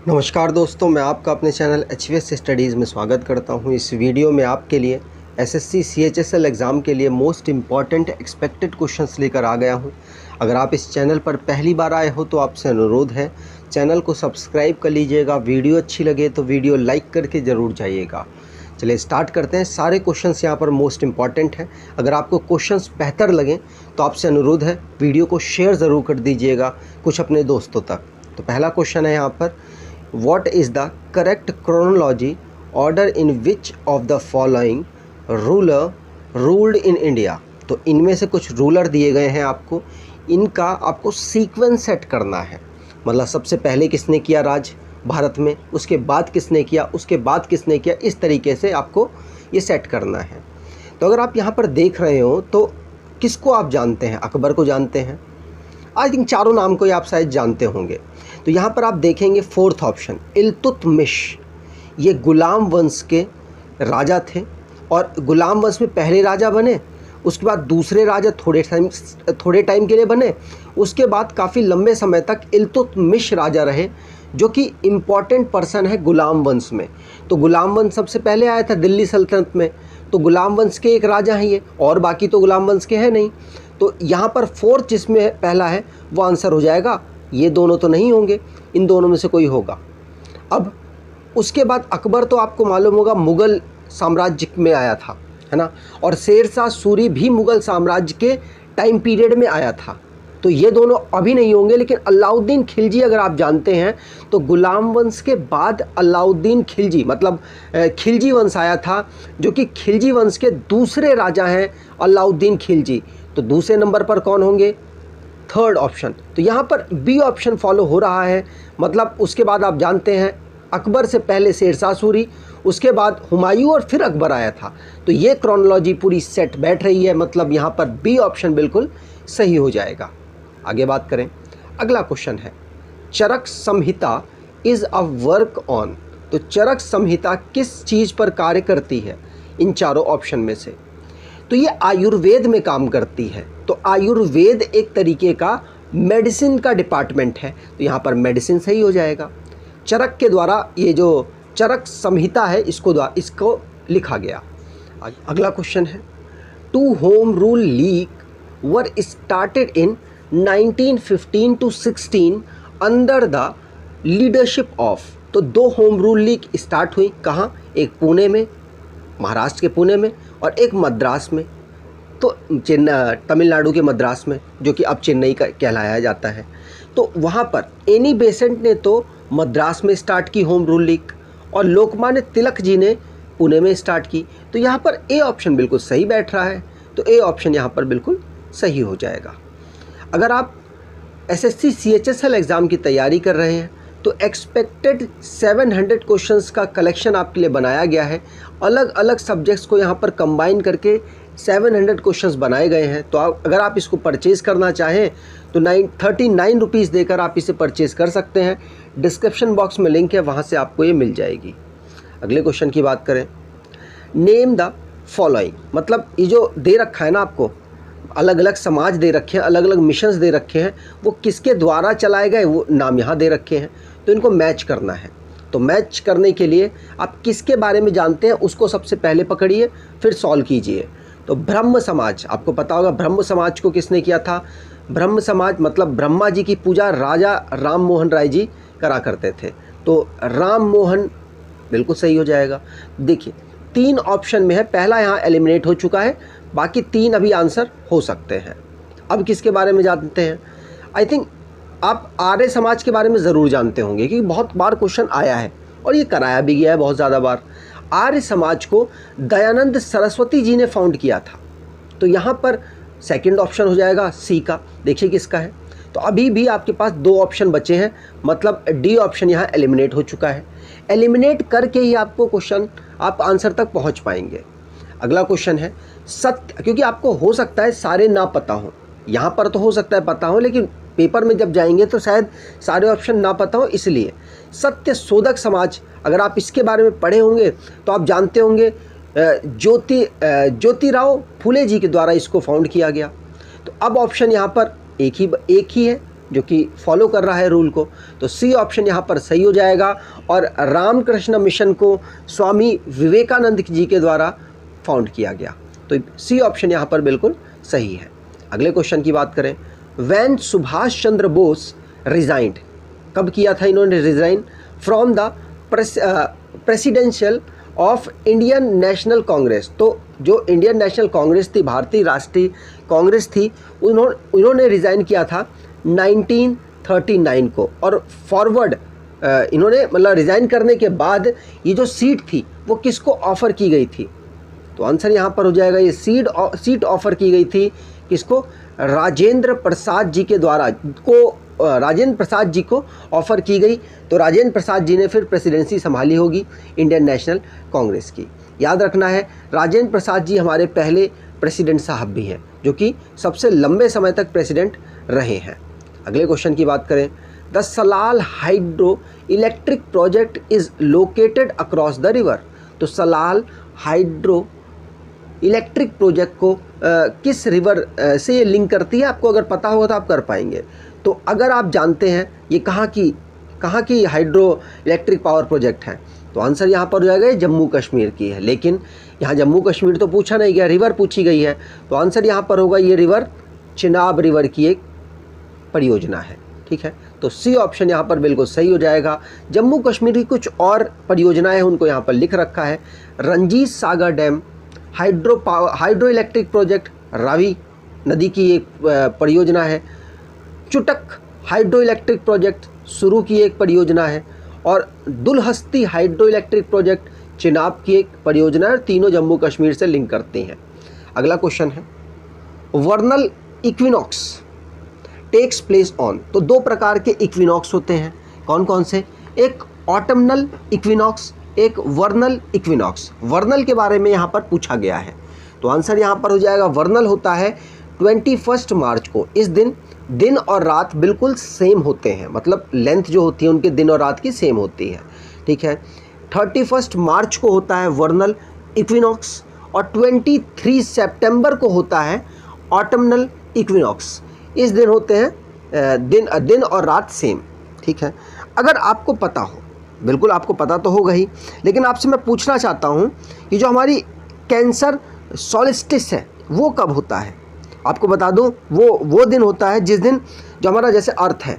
नमस्कार दोस्तों, मैं आपका अपने चैनल HVS स्टडीज़ में स्वागत करता हूं। इस वीडियो में आपके लिए SSC CHSL एग्ज़ाम के लिए मोस्ट इम्पॉर्टेंट एक्सपेक्टेड क्वेश्चंस लेकर आ गया हूं। अगर आप इस चैनल पर पहली बार आए हो तो आपसे अनुरोध है, चैनल को सब्सक्राइब कर लीजिएगा। वीडियो अच्छी लगे तो वीडियो लाइक करके ज़रूर जाइएगा। चलिए स्टार्ट करते हैं। सारे क्वेश्चंस यहाँ पर मोस्ट इम्पॉर्टेंट हैं। अगर आपको क्वेश्चंस बेहतर लगें तो आपसे अनुरोध है, वीडियो को शेयर ज़रूर कर दीजिएगा कुछ अपने दोस्तों तक। तो पहला क्वेश्चन है यहाँ पर, What is the correct chronology order in which of the following ruler ruled in India? तो इनमें से कुछ रूलर दिए गए हैं आपको, इनका आपको सीक्वेंस सेट करना है। मतलब सबसे पहले किसने किया राज भारत में, उसके बाद किसने किया, उसके बाद किसने किया, इस तरीके से आपको ये सेट करना है। तो अगर आप यहाँ पर देख रहे हो तो किसको आप जानते हैं? अकबर को जानते हैं। आई थिंक चारों नाम को आप शायद जानते होंगे। तो यहाँ पर आप देखेंगे फोर्थ ऑप्शन इल्तुतमिश, ये गुलाम वंश के राजा थे और गुलाम वंश में पहले राजा बने, उसके बाद दूसरे राजा थोड़े टाइम के लिए बने, उसके बाद काफ़ी लंबे समय तक इल्तुतमिश राजा रहे, जो कि इम्पॉर्टेंट पर्सन है गुलाम वंश में। तो गुलाम वंश सबसे पहले आया था दिल्ली सल्तनत में, तो गुलाम वंश के एक राजा हैं ये, और बाकी तो गुलाम वंश के हैं नहीं। तो यहाँ पर फोर्थ जिसमें पहला है वो आंसर हो जाएगा। ये दोनों तो नहीं होंगे, इन दोनों में से कोई होगा। अब उसके बाद अकबर तो आपको मालूम होगा मुग़ल साम्राज्य में आया था, है ना, और शेरशाह सूरी भी मुग़ल साम्राज्य के टाइम पीरियड में आया था। तो ये दोनों अभी नहीं होंगे। लेकिन अलाउद्दीन खिलजी अगर आप जानते हैं तो गुलाम वंश के बाद अलाउद्दीन खिलजी, मतलब खिलजी वंश आया था, जो कि खिलजी वंश के दूसरे राजा हैं अलाउद्दीन खिलजी। तो दूसरे नंबर पर कौन होंगे? Third option. तो यहाँ पर बी ऑप्शन फॉलो हो रहा है। मतलब उसके बाद आप जानते हैं अकबर से पहले शेरशाह सूरी, उसके बाद हुमायूं और फिर अकबर आया था। तो ये क्रोनोलॉजी पूरी सेट बैठ रही है। मतलब यहाँ पर बी ऑप्शन बिल्कुल सही हो जाएगा। आगे बात करें, अगला क्वेश्चन है, चरक संहिता इज़ अ वर्क ऑन। तो चरक संहिता किस चीज़ पर कार्य करती है इन चारों ऑप्शन में से? तो ये आयुर्वेद में काम करती है। तो आयुर्वेद एक तरीके का मेडिसिन का डिपार्टमेंट है, तो यहाँ पर मेडिसिन सही हो जाएगा। चरक के द्वारा ये जो चरक संहिता है इसको लिखा गया। अगला क्वेश्चन है, two home rule league were started in 1915 to 16 under the leadership of. तो दो होम रूल लीग स्टार्ट हुई, कहाँ? एक पुणे में, महाराष्ट्र के पुणे में, और एक मद्रास में, तो तमिलनाडु के मद्रास में, जो कि अब चेन्नई का कहलाया जाता है। तो वहाँ पर एनी बेसेंट ने तो मद्रास में स्टार्ट की होम रूल लीग, और लोकमान्य तिलक जी ने पुणे में स्टार्ट की। तो यहाँ पर ए ऑप्शन बिल्कुल सही बैठ रहा है। तो ए ऑप्शन यहाँ पर बिल्कुल सही हो जाएगा। अगर आप SSC CHSL एग्ज़ाम की तैयारी कर रहे हैं तो एक्सपेक्टेड 700 क्वेश्चंस का कलेक्शन आपके लिए बनाया गया है। अलग अलग सब्जेक्ट्स को यहाँ पर कंबाइन करके 700 क्वेश्चंस बनाए गए हैं। तो अगर आप इसको परचेज़ करना चाहें तो 39 रुपीज़ देकर आप इसे परचेज़ कर सकते हैं। डिस्क्रिप्शन बॉक्स में लिंक है, वहाँ से आपको ये मिल जाएगी। अगले क्वेश्चन की बात करें, नेम द फॉलोइंग। मतलब ये जो दे रखा है ना आपको, अलग अलग समाज दे रखे हैं, अलग अलग मिशंस दे रखे हैं, वो किसके द्वारा चलाए गए वो नाम यहाँ दे रखे हैं। तो इनको मैच करना है। तो मैच करने के लिए आप किसके बारे में जानते हैं उसको सबसे पहले पकड़िए, फिर सॉल्व कीजिए। तो ब्रह्म समाज, आपको पता होगा ब्रह्म समाज को किसने किया था? ब्रह्म समाज मतलब ब्रह्मा जी की पूजा राजा राम मोहन राय जी करा करते थे। तो राम मोहन बिल्कुल सही हो जाएगा। देखिए 3 ऑप्शन में है, पहला यहाँ एलिमिनेट हो चुका है, बाकी 3 अभी आंसर हो सकते हैं। अब किसके बारे में जानते हैं? आई थिंक आप आर्य समाज के बारे में ज़रूर जानते होंगे, क्योंकि बहुत बार क्वेश्चन आया है और ये कराया भी गया है बहुत ज़्यादा बार। आर्य समाज को दयानंद सरस्वती जी ने फाउंड किया था। तो यहाँ पर सेकंड ऑप्शन हो जाएगा सी का। देखिए किसका है। तो अभी भी आपके पास 2 ऑप्शन बचे हैं, मतलब डी ऑप्शन यहाँ एलिमिनेट हो चुका है। एलिमिनेट करके ही आपको क्वेश्चन आप आंसर तक पहुँच पाएंगे। अगला क्वेश्चन है सत्य, क्योंकि आपको हो सकता है सारे ना पता हो, यहाँ पर तो हो सकता है पता हो, लेकिन पेपर में जब जाएंगे तो शायद सारे ऑप्शन ना पता हो। इसलिए सत्य शोधक समाज, अगर आप इसके बारे में पढ़े होंगे तो आप जानते होंगे ज्योतिराव फुले जी के द्वारा इसको फाउंड किया गया। तो अब ऑप्शन यहाँ पर एक ही है, जो कि फॉलो कर रहा है रूल को। तो सी ऑप्शन यहाँ पर सही हो जाएगा। और रामकृष्ण मिशन को स्वामी विवेकानंद जी के द्वारा फाउंड किया गया। तो सी ऑप्शन यहाँ पर बिल्कुल सही है। अगले क्वेश्चन की बात करें, व्हेन सुभाष चंद्र बोस रिजाइंड, कब किया था इन्होंने resign from the presidential of Indian National Congress. तो जो इंडियन नेशनल कांग्रेस थी, भारतीय राष्ट्रीय कांग्रेस थी, उन्होंने रिज़ाइन किया था 1939 को। और फॉरवर्ड इन्होंने मतलब रिज़ाइन करने के बाद ये जो सीट थी वो किसको ऑफ़र की गई थी? तो आंसर यहाँ पर हो जाएगा, ये सीट ऑफ़र की गई थी किसको? राजेंद्र प्रसाद जी के द्वारा राजेंद्र प्रसाद जी को ऑफ़र की गई। तो राजेंद्र प्रसाद जी ने फिर प्रेसिडेंसी संभाली होगी इंडियन नेशनल कांग्रेस की। याद रखना है, राजेंद्र प्रसाद जी हमारे पहले प्रेसिडेंट साहब भी हैं, जो कि सबसे लंबे समय तक प्रेसिडेंट रहे हैं। अगले क्वेश्चन की बात करें, the Salal hydro electric project is located across the river. तो सलाल हाइड्रो इलेक्ट्रिक प्रोजेक्ट को किस रिवर से ये लिंक करती है? आपको अगर पता होगा तो आप कर पाएंगे। तो अगर आप जानते हैं ये कहाँ की हाइड्रो इलेक्ट्रिक पावर प्रोजेक्ट है, तो आंसर यहाँ पर हो जाएगा ये जम्मू कश्मीर की है। लेकिन यहाँ जम्मू कश्मीर तो पूछा नहीं गया, रिवर पूछी गई है। तो आंसर यहाँ पर होगा ये रिवर चिनाब रिवर की एक परियोजना है। ठीक है, तो सी ऑप्शन यहाँ पर बिल्कुल सही हो जाएगा। जम्मू कश्मीर की कुछ और परियोजनाएं हैं, उनको यहाँ पर लिख रखा है। Ranjit Sagar dam, hydro electric project Ravi नदी की एक परियोजना है। चुटक हाइड्रो इलेक्ट्रिक प्रोजेक्ट शुरू की एक परियोजना है। और Dulhasti hydro electric project Chenab की एक परियोजना है। तीनों जम्मू कश्मीर से लिंक करते हैं। अगला क्वेश्चन है, वर्नल इक्विनॉक्स टेक्स प्लेस ऑन। तो दो प्रकार के इक्विनॉक्स होते हैं, कौन कौन से? एक ऑटमनल इक्विनॉक्स, एक वर्नल इक्विनॉक्स। वर्नल के बारे में यहाँ पर पूछा गया है। तो आंसर यहाँ पर हो जाएगा, वर्नल होता है 21 मार्च को। इस दिन और रात बिल्कुल सेम होते हैं, मतलब लेंथ जो होती है उनके दिन और रात की सेम होती है। ठीक है, 31 मार्च को होता है वर्नल इक्विनॉक्स और 23 सितंबर को होता है ऑटमनल इक्विनॉक्स। इस दिन होते हैं दिन और रात सेम। ठीक है, अगर आपको पता हो, बिल्कुल आपको पता तो होगा ही, लेकिन आपसे मैं पूछना चाहता हूँ कि जो हमारी कैंसर सॉल्स्टिस है वो कब होता है? आपको बता दूं, वो दिन होता है जिस दिन जो हमारा जैसे अर्थ है,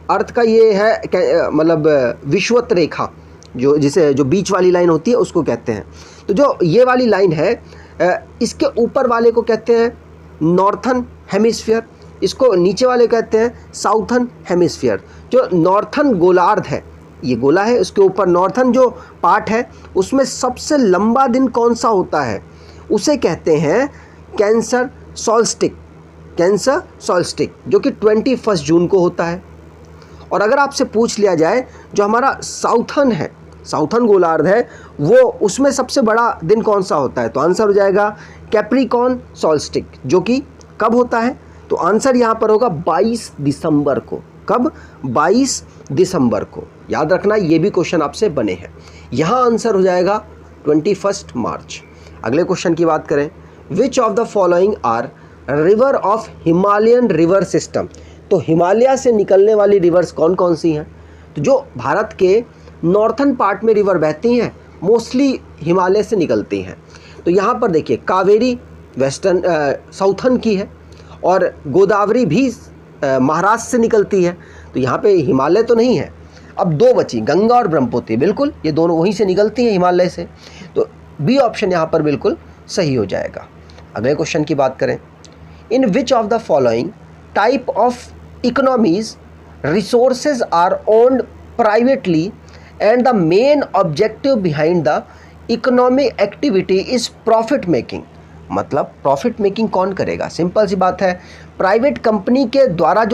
अर्थ का ये है मतलब विषुवत रेखा, जो बीच वाली लाइन होती है उसको कहते हैं। तो जो ये वाली लाइन है इसके ऊपर वाले को कहते हैं नॉर्थन हेमिस्फीयर, इसको नीचे वाले कहते हैं साउथर्न हेमिस्फीयर। जो नॉर्थन गोलार्ध है, ये गोला है, उसके ऊपर नॉर्थन जो पार्ट है उसमें सबसे लंबा दिन कौन सा होता है? उसे कहते हैं कैंसर सॉल्स्टिक, जो कि 21 जून को होता है। और अगर आपसे पूछ लिया जाए जो हमारा साउथर्न गोलार्ध है वो, उसमें सबसे बड़ा दिन कौन सा होता है? तो आंसर हो जाएगा कैप्रिकॉर्न सॉल्स्टिक, जो कि कब होता है? तो आंसर यहाँ पर होगा 22 दिसंबर को। कब? 22 दिसंबर को। याद रखना, ये भी क्वेश्चन आपसे बने हैं। यहाँ आंसर हो जाएगा 21 मार्च। अगले क्वेश्चन की बात करें, which of the following are river of Himalayan river system. तो हिमालय से निकलने वाली रिवर्स कौन कौन सी हैं? तो जो भारत के नॉर्थन पार्ट में रिवर बहती हैं मोस्टली हिमालय से निकलती हैं। तो यहाँ पर देखिए, कावेरी वेस्टर्न साउथर्न की है और गोदावरी भी महाराष्ट्र से निकलती है। तो यहाँ पे हिमालय तो नहीं है। अब दो बची, गंगा और ब्रह्मपुत्र। बिल्कुल ये दोनों वहीं से निकलती हैं, हिमालय से। तो बी ऑप्शन यहाँ पर बिल्कुल सही हो जाएगा। अगले क्वेश्चन की बात करें, in which of the following type of economies resources are owned privately and the main objective behind the economic activity is profit making. मतलब प्रॉफिट मेकिंग कौन करेगा? सिंपल सी बात है, प्राइवेट कंपनी के द्वारा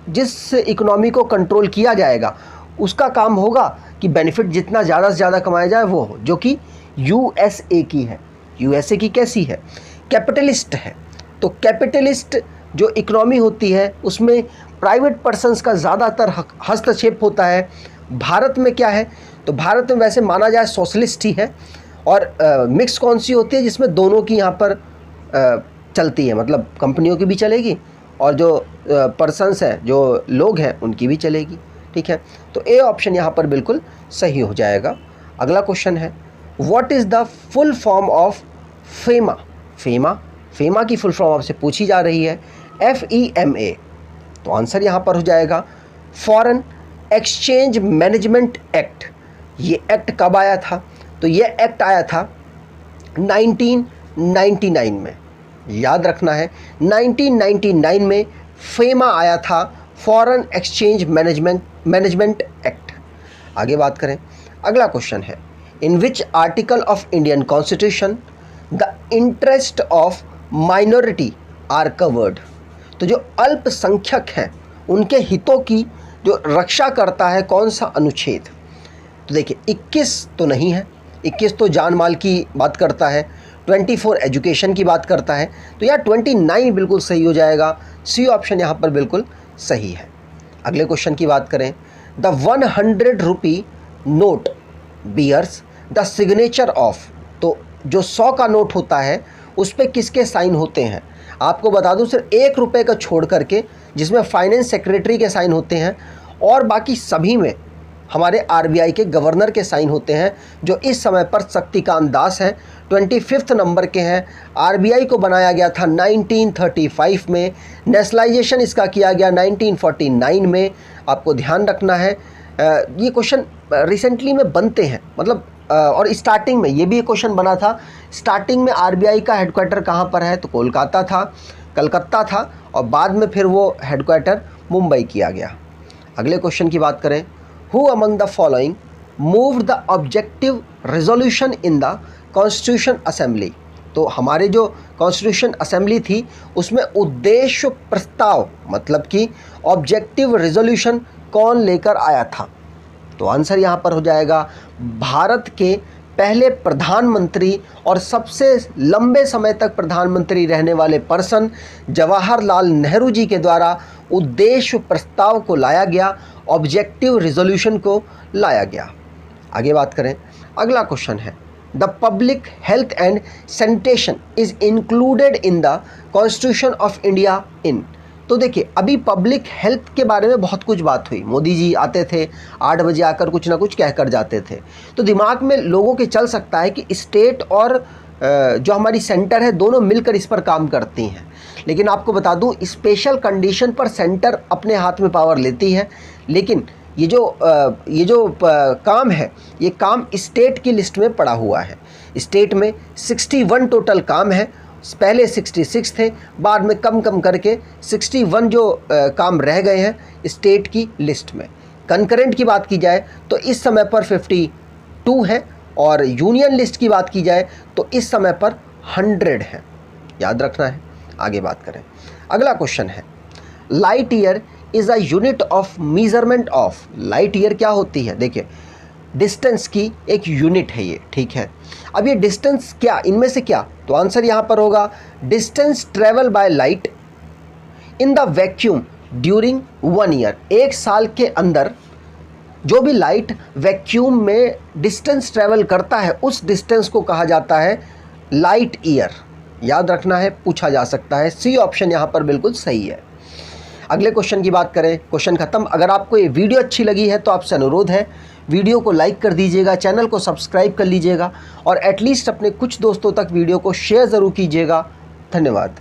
जिस इकोनॉमी को कंट्रोल किया जाएगा उसका काम होगा कि बेनिफिट जितना ज़्यादा से ज़्यादा कमाया जाए वो हो, जो कि यूएसए की है। यूएसए की कैसी है? कैपिटलिस्ट है। तो कैपिटलिस्ट जो इकोनॉमी होती है उसमें प्राइवेट पर्सन्स का ज़्यादातर हस्तक्षेप होता है। भारत में क्या है? तो भारत में वैसे माना जाए सोशलिस्ट ही है। और मिक्स कौन सी होती है? जिसमें दोनों की यहाँ पर चलती है, मतलब कंपनियों की भी चलेगी और जो पर्सन्स हैं, जो लोग हैं, उनकी भी चलेगी। ठीक है, तो ए ऑप्शन यहाँ पर बिल्कुल सही हो जाएगा। अगला क्वेश्चन है, what is the full form of FEMA? FEMA की फुल फॉर्म आपसे पूछी जा रही है, FEMA। तो आंसर यहाँ पर हो जाएगा फॉरेन एक्सचेंज मैनेजमेंट एक्ट। ये एक्ट कब आया था? तो ये एक्ट आया था 1999 में। याद रखना है, 1999 में फेमा आया था, फॉरेन एक्सचेंज मैनेजमेंट एक्ट। आगे बात करें, अगला क्वेश्चन है, in which article of Indian constitution the interest of minority are covered? तो जो अल्पसंख्यक हैं उनके हितों की जो रक्षा करता है कौन सा अनुच्छेद? तो देखिए 21 तो नहीं है, 21 तो जान माल की बात करता है, 24 एजुकेशन की बात करता है, तो यार 29 बिल्कुल सही हो जाएगा। सी ऑप्शन यहाँ पर बिल्कुल सही है। अगले क्वेश्चन की बात करें, the 100 rupee note bears the signature of. तो जो 100 का नोट होता है उस पर किसके साइन होते हैं? आपको बता दूं, सिर्फ 1 रुपये का छोड़ करके, जिसमें फाइनेंस सेक्रेटरी के साइन होते हैं, और बाकी सभी में हमारे RBI के गवर्नर के साइन होते हैं, जो इस समय पर शक्तिकांत दास हैं, 25 नंबर के हैं। RBI को बनाया गया था 1935 में, नेशनलाइजेशन इसका किया गया 1949 में। आपको ध्यान रखना है, ये क्वेश्चन रिसेंटली में बनते हैं, मतलब और स्टार्टिंग में ये भी एक क्वेश्चन बना था। स्टार्टिंग में RBI का हेडक्वार्टर कहाँ पर है? तो कोलकाता था, कलकत्ता था, और बाद में फिर वो हेडक्वार्टर मुंबई किया गया। अगले क्वेश्चन की बात करें, who among the following moved the objective resolution in the constitution assembly? तो हमारे जो कॉन्स्टिट्यूशन असेंबली थी उसमें उद्देश्य प्रस्ताव, मतलब कि ऑब्जेक्टिव रेजोल्यूशन कौन लेकर आया था? तो आंसर यहाँ पर हो जाएगा भारत के पहले प्रधानमंत्री और सबसे लंबे समय तक प्रधानमंत्री रहने वाले पर्सन जवाहरलाल नेहरू जी के द्वारा उद्देश्य प्रस्ताव को लाया गया, ऑब्जेक्टिव रिजोल्यूशन को लाया गया। आगे बात करें, अगला क्वेश्चन है, the public health and sanitation is included in the constitution of India in? तो देखिए, अभी पब्लिक हेल्थ के बारे में बहुत कुछ बात हुई। मोदी जी आते थे, 8 बजे आकर कुछ ना कुछ कहकर जाते थे, तो दिमाग में लोगों के चल सकता है कि स्टेट और जो हमारी सेंटर है दोनों मिलकर इस पर काम करती हैं। लेकिन आपको बता दूं, स्पेशल कंडीशन पर सेंटर अपने हाथ में पावर लेती है, लेकिन ये जो काम है, ये काम स्टेट की लिस्ट में पड़ा हुआ है। स्टेट में 61 टोटल काम है, पहले 66 थे, बाद में कम करके 61 जो काम रह गए हैं स्टेट की लिस्ट में। कंकरेंट की बात की जाए तो इस समय पर 52 है, और यूनियन लिस्ट की बात की जाए तो इस समय पर 100 है। याद रखना है। आगे बात करें, अगला क्वेश्चन है, light year is a unit of measurement of. Light year क्या होती है? देखिए, डिस्टेंस की एक यूनिट है ये, ठीक है। अब ये डिस्टेंस क्या, इनमें से क्या? तो आंसर यहाँ पर होगा distance travel by light in the vacuum during 1 year. 1 साल के अंदर जो भी लाइट वैक्यूम में डिस्टेंस ट्रेवल करता है उस डिस्टेंस को कहा जाता है लाइट ईयर। याद रखना है, पूछा जा सकता है। सी ऑप्शन यहाँ पर बिल्कुल सही है। अगले क्वेश्चन की बात करें, क्वेश्चन खत्म। अगर आपको ये वीडियो अच्छी लगी है तो आपसे अनुरोध है, वीडियो को लाइक कर दीजिएगा, चैनल को सब्सक्राइब कर लीजिएगा, और एटलीस्ट अपने कुछ दोस्तों तक वीडियो को शेयर ज़रूर कीजिएगा। धन्यवाद।